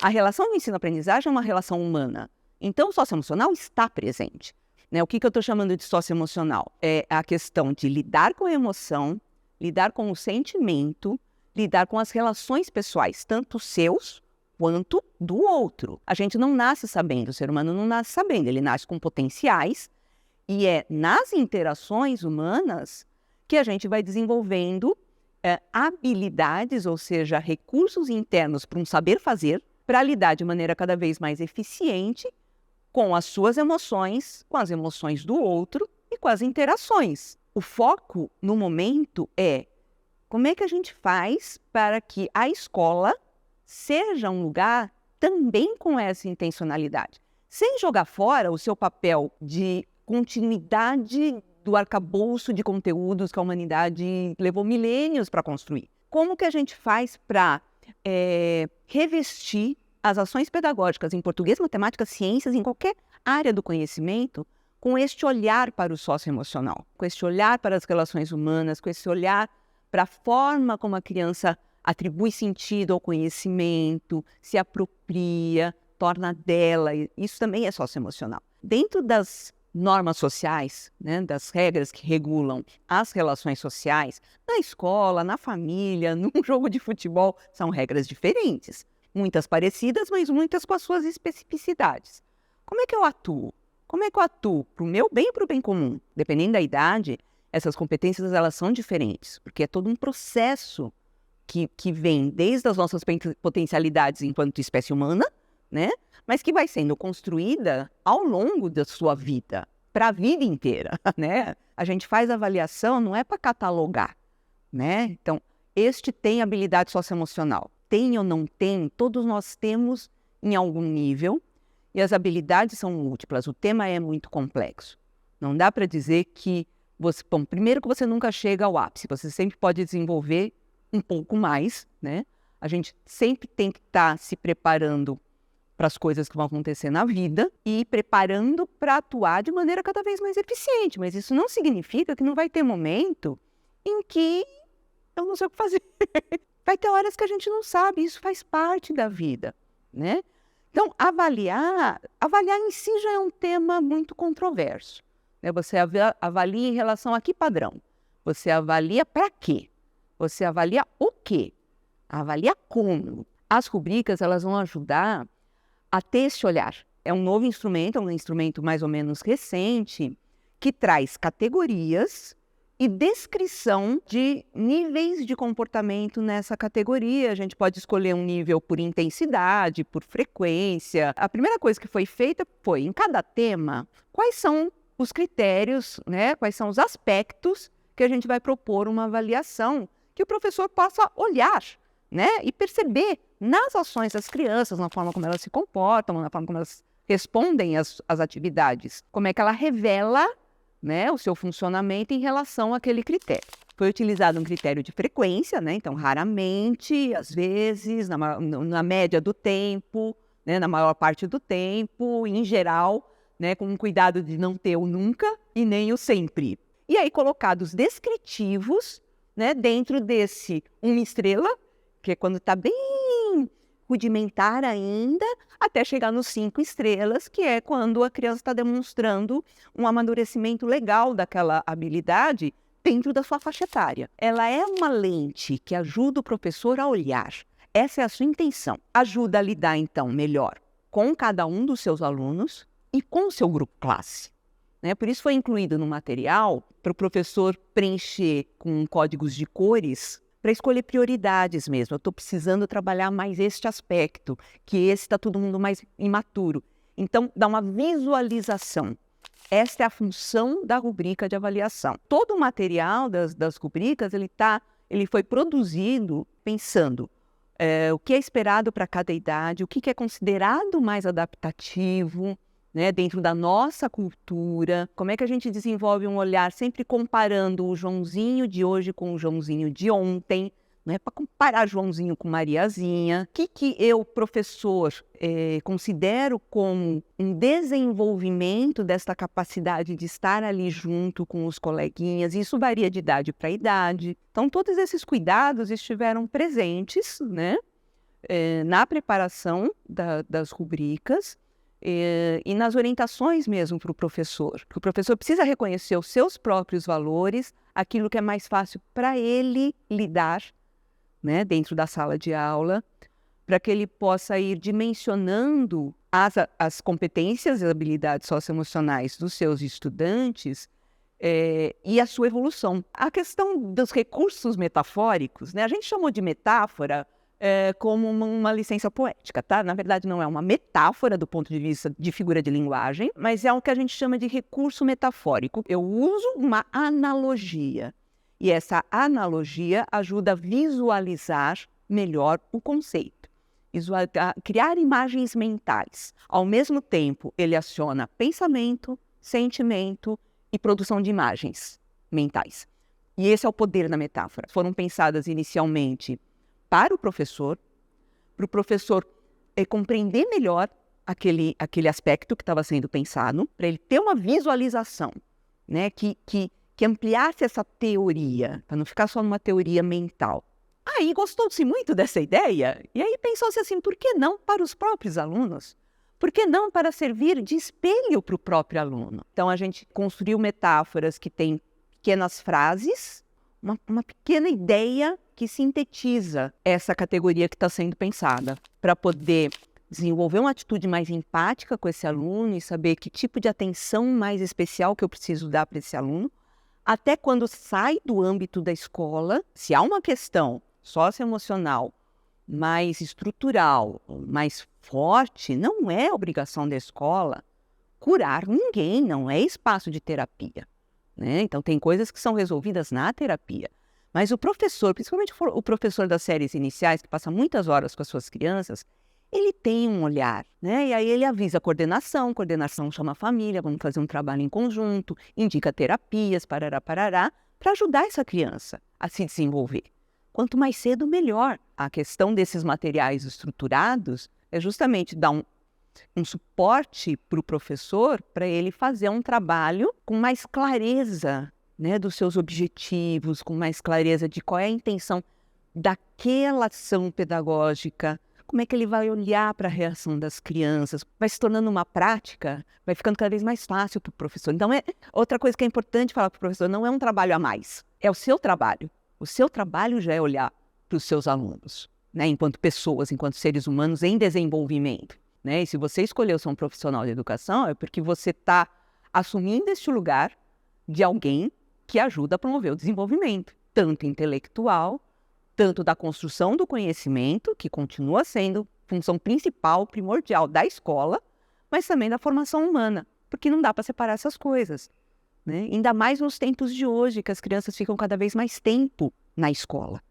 A relação do ensino-aprendizagem é uma relação humana. Então, o socioemocional está presente. Né? O que eu estou chamando de socioemocional? É a questão de lidar com a emoção, lidar com o sentimento, lidar com as relações pessoais, tanto seus quanto do outro. A gente não nasce sabendo, o ser humano não nasce sabendo, ele nasce com potenciais e é nas interações humanas que a gente vai desenvolvendo habilidades, ou seja, recursos internos para um saber fazer, para lidar de maneira cada vez mais eficiente com as suas emoções, com as emoções do outro e com as interações. O foco no momento é como é que a gente faz para que a escola seja um lugar também com essa intencionalidade, sem jogar fora o seu papel de continuidade do arcabouço de conteúdos que a humanidade levou milênios para construir. Como que a gente faz para revestir as ações pedagógicas em português, matemática, ciências, em qualquer área do conhecimento, com este olhar para o socioemocional, com este olhar para as relações humanas, com esse olhar para a forma como a criança atribui sentido ao conhecimento, se apropria, torna dela. Isso também é socioemocional. Dentro das normas sociais, né, das regras que regulam as relações sociais, na escola, na família, num jogo de futebol, são regras diferentes. Muitas parecidas, mas muitas com as suas especificidades. Como é que eu atuo? Como é que eu atuo para o meu bem e para o bem comum? Dependendo da idade, essas competências elas são diferentes, porque é todo um processo que vem desde as nossas potencialidades enquanto espécie humana, né? Mas que vai sendo construída ao longo da sua vida, para a vida inteira, né? A gente faz avaliação, não é para catalogar, né? Então, este tem habilidade socioemocional. Tem ou não tem, todos nós temos em algum nível, e as habilidades são múltiplas, o tema é muito complexo. Não dá para dizer que primeiro que você nunca chega ao ápice, você sempre pode desenvolver um pouco mais, né? A gente sempre tem que estar se preparando para as coisas que vão acontecer na vida e preparando para atuar de maneira cada vez mais eficiente, mas isso não significa que não vai ter momento em que eu não sei o que fazer. Vai ter horas que a gente não sabe, isso faz parte da vida, né? Então, avaliar em si já é um tema muito controverso, né? Você avalia em relação a que padrão? Você avalia para quê? Você avalia o quê? Avalia como? As rubricas, elas vão ajudar a ter esse olhar. É um novo instrumento, é um instrumento mais ou menos recente, que traz categorias e descrição de níveis de comportamento nessa categoria. A gente pode escolher um nível por intensidade, por frequência. A primeira coisa que foi feita foi, em cada tema, quais são os critérios, né? Quais são os aspectos que a gente vai propor uma avaliação que o professor possa olhar, né? E perceber nas ações das crianças, na forma como elas se comportam, na forma como elas respondem às atividades, como é que ela revela, né, o seu funcionamento em relação àquele critério. Foi utilizado um critério de frequência, né? Então, raramente, às vezes, na média do tempo, né, na maior parte do tempo, em geral, né, com um cuidado de não ter o nunca e nem o sempre. E aí, colocados descritivos, né, dentro desse 1 estrela, que é quando está bem rudimentar ainda, até chegar nos 5 estrelas, que é quando a criança está demonstrando um amadurecimento legal daquela habilidade dentro da sua faixa etária. Ela é uma lente que ajuda o professor a olhar. Essa é a sua intenção. Ajuda a lidar, então, melhor com cada um dos seus alunos e com o seu grupo classe. Né? Por isso foi incluído no material para o professor preencher com códigos de cores para escolher prioridades mesmo. Eu estou precisando trabalhar mais este aspecto, que esse está todo mundo mais imaturo. Então, dá uma visualização. Esta é a função da rubrica de avaliação. Todo o material das rubricas, ele foi produzido pensando o que é esperado para cada idade, o que é considerado mais adaptativo, né, dentro da nossa cultura, como é que a gente desenvolve um olhar sempre comparando o Joãozinho de hoje com o Joãozinho de ontem, não é para comparar Joãozinho com Mariazinha. O que eu, professor, considero como um desenvolvimento desta capacidade de estar ali junto com os coleguinhas, isso varia de idade para idade. Então, todos esses cuidados estiveram presentes, né, na preparação das rubricas e nas orientações mesmo para o professor. Que o professor precisa reconhecer os seus próprios valores, aquilo que é mais fácil para ele lidar, né, dentro da sala de aula, para que ele possa ir dimensionando as competências e habilidades socioemocionais dos seus estudantes e a sua evolução. A questão dos recursos metafóricos, né, a gente chamou de metáfora como uma licença poética, tá? Na verdade, não é uma metáfora do ponto de vista de figura de linguagem, mas é o que a gente chama de recurso metafórico. Eu uso uma analogia, e essa analogia ajuda a visualizar melhor o conceito, criar imagens mentais. Ao mesmo tempo, ele aciona pensamento, sentimento e produção de imagens mentais. E esse é o poder da metáfora. Foram pensadas inicialmente para o professor compreender melhor aquele aspecto que estava sendo pensado, para ele ter uma visualização, né, que ampliasse essa teoria, para não ficar só numa teoria mental. Aí gostou-se muito dessa ideia, e aí pensou-se assim, por que não para os próprios alunos? Por que não para servir de espelho para o próprio aluno? Então a gente construiu metáforas que têm pequenas frases, uma pequena ideia que sintetiza essa categoria que está sendo pensada, para poder desenvolver uma atitude mais empática com esse aluno e saber que tipo de atenção mais especial que eu preciso dar para esse aluno, até quando sai do âmbito da escola, se há uma questão socioemocional mais estrutural, mais forte, não é obrigação da escola curar ninguém, não é espaço de terapia, né? Então tem coisas que são resolvidas na terapia. Mas o professor, principalmente o professor das séries iniciais, que passa muitas horas com as suas crianças, ele tem um olhar, né? E aí ele avisa a coordenação chama a família, vamos fazer um trabalho em conjunto, indica terapias, parará, para ajudar essa criança a se desenvolver. Quanto mais cedo, melhor. A questão desses materiais estruturados é justamente dar um suporte para o professor, para ele fazer um trabalho com mais clareza, né, dos seus objetivos, com mais clareza de qual é a intenção daquela ação pedagógica, como é que ele vai olhar para a reação das crianças, vai se tornando uma prática, vai ficando cada vez mais fácil para o professor. Então, outra coisa que é importante falar para o professor, não é um trabalho a mais, é o seu trabalho. O seu trabalho já é olhar para os seus alunos, né, enquanto pessoas, enquanto seres humanos em desenvolvimento, né? E se você escolheu ser um profissional de educação, é porque você está assumindo este lugar de alguém que ajuda a promover o desenvolvimento, tanto intelectual, tanto da construção do conhecimento, que continua sendo função principal, primordial da escola, mas também da formação humana, porque não dá para separar essas coisas, né? Ainda mais nos tempos de hoje, que as crianças ficam cada vez mais tempo na escola.